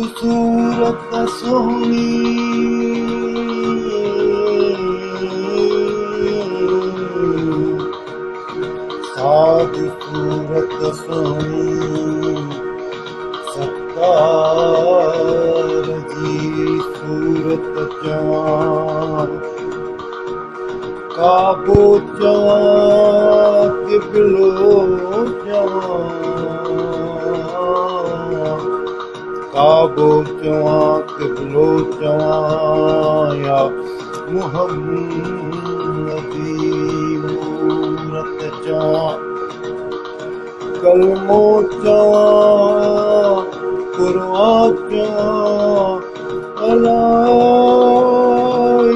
सूरत सोहनी साधु सूरत सोहनी सत्कार जी सूरत जवान काबो जवान किबलो जवान काबो जवान किबलो जवान या मुहम्मदी मूरत जवान कलमो जवान कुरान जवान अल्लाह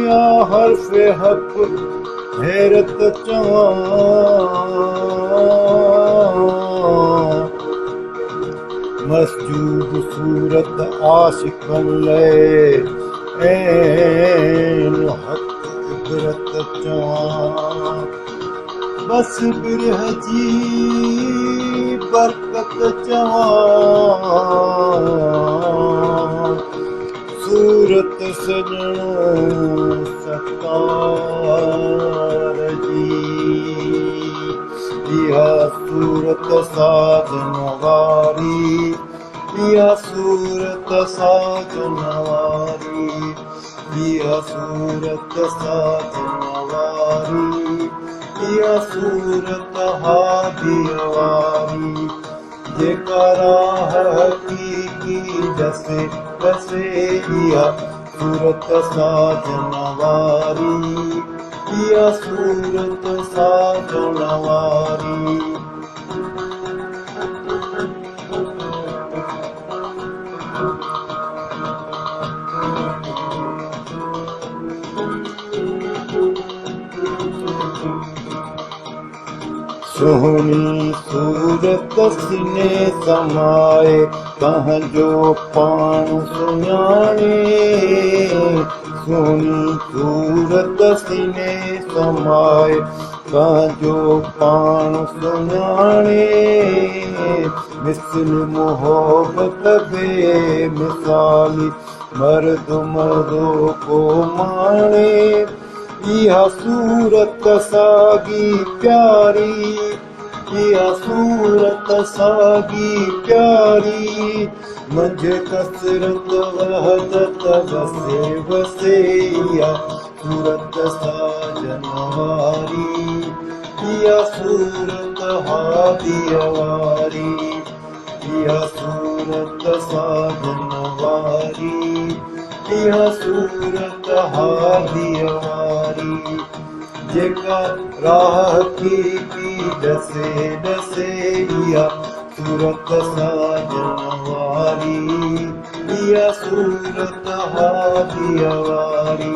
या हर्फ हक हैरत जवान मस्जूद सूरत आशिकन ले ऐन हक इबरत जवान बस बिरहजी बरकत जवान सूरत सजणो सत्कार जी इहा सूरत साजन वारी इहा सूरत साजन वारी इहा सूरत साजन वारी इहा सूरत हादिय वारी जेका राह हकीकी जसे बसे इहा सूरत साजन वारी इहा सूरत साजन वारी सोहनी सूरत सिने समाए तहजो पाण सुञाणे सोहनी सूरत सिने समाए तहजो पाण सुञाणे मिसल मोहब्बत बे मिसाली मर्द मर्दो को माणे इहा सूरत सागी प्यारी इहा सूरत सागी प्यारी मंझ कसरत वहदत वसे वसे इहा सूरत साजन वारी इहा सूरत हादिय वारी इहा सूरत साजन वारी इहा सूरत हादिय वारी जेका राह की दसे दसे इहा सूरत साजन वारी इहा सूरत हादिय वारी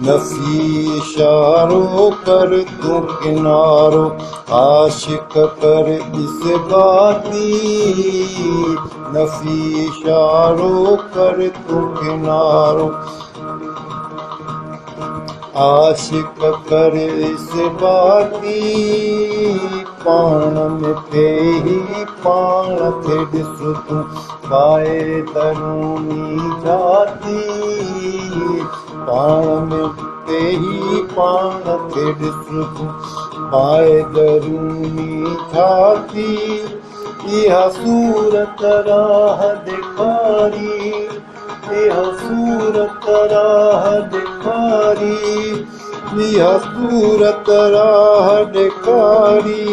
नफी इशारो कर तू किनारो आशिक कर इस बाती नफी इशारो कर तू किनारो आशिक कर इस बाती पाण में पे ही पाण थे ॾिस तूं पाए तरूनी जाती पाण में पे ही पाण थे ॾिस तूं पाए तरूनी छाती इहा सूरत राह ॾेखारी इहा सूरत राह ॾेखारी इहा सूरत राह ॾेखारी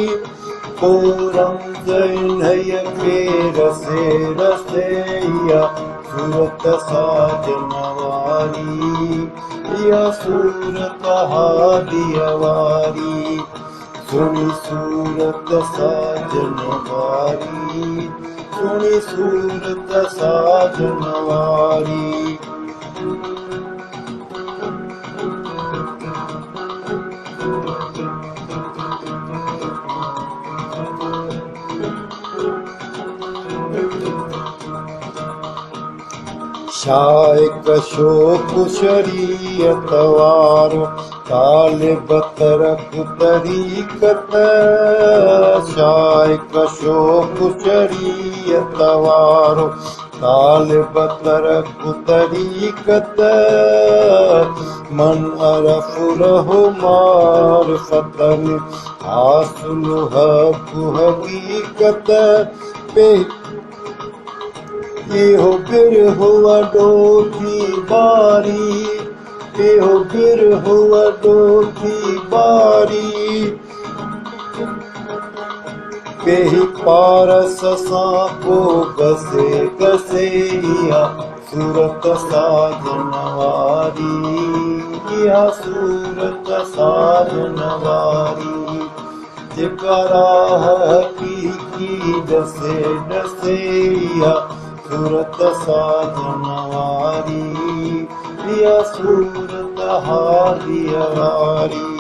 रंग इन्हईअ खे रसे रसे इहा सूरत साजन वारी इहा सूरत हादिय वारी सुणी सूरत साजन वारी सुणी सूरत साजन वारी शायक शोक शरीयत वारो काल बतरक तरीकत शायक शोक शरीयत वारो काल बतरक तरीकत मन अरफ रहो मारफतन हासिल हक हकीकत पे इहो बिरहो वॾो थी बारी इहो बिरहो वॾो थी बारी पेही पारस सां को गसे गसे इहा सूरत साजन वारी इहा सूरत साजन वारी जेका राह हक़ीक़ी डसे डसे इहा सूरत साजन वारी इहा सूरत हादीअ वारी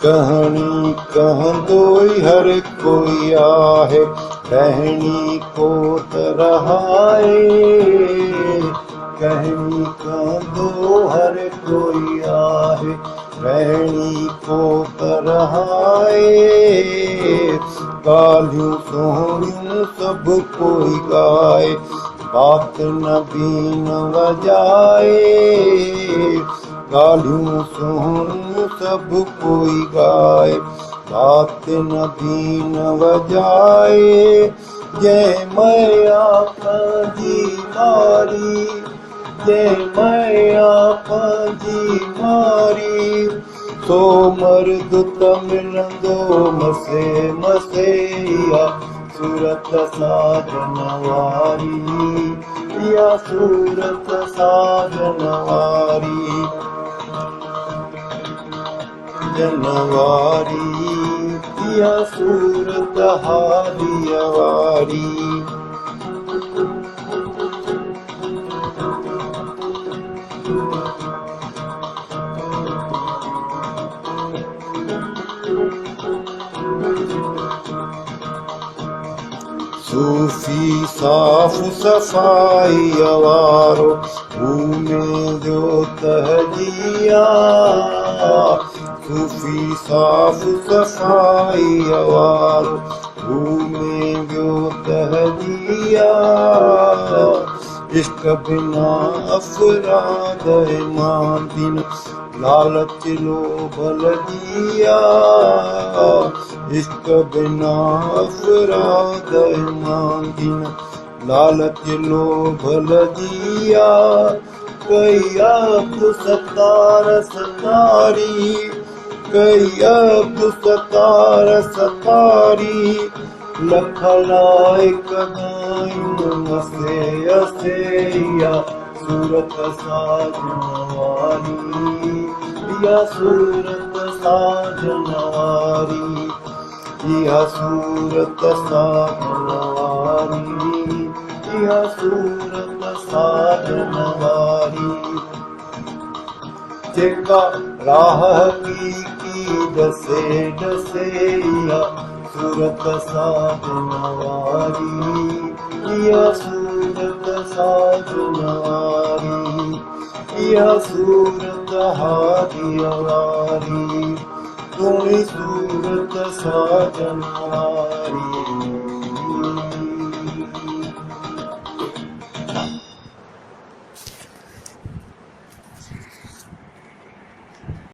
कहानी कहंदो हर कोई आहे कहनी को तरहाए कहनी कहंदो हर कोई आहे कहनी को तरहाए ॻाल्हियूं सोहणियूं सभु कोई ॻाए बात न बीन वॼाए ॻाल्हियूं सोहणियूं सभु कोई ॻाए बात न बीन वॼाए जंहिं मया पंहिंजी मारी जंहिं मया पंहिंजी मारी सो मर्द त मिलंदो मसे मसे इहा सूरत साजन वारी इहा सूरत साजन वारी जनवारी इहा सूरत हादीअ वारी सूफ़ी साफ़ सफ़ाई वारो भूमि जो तहजिया सूफ़ी साफ़ सफ़ाई वारो भूमि जो तहजिया इश्क बिना अफराद ईमान दिन लालच लोभ लजिया इश्क बिना अफराद ईमान दिन लालच लोभ लजिया कई अब्दु सत्तार सतारी कई अब्दु सत्तार सतारी लख लाइक गाइन मसे असे इहा सूरत साजन वारी इहा सूरत साजन वारी इहा सूरत साजन वारी इहा सूरत साजन वारी जेका राह हक़ीक़ी डसे डसे इहा सूरत साजन वारी इहा सूरत साजन वारी इहा सूरत हादीअ वारी तूं सूरत साजन वारी।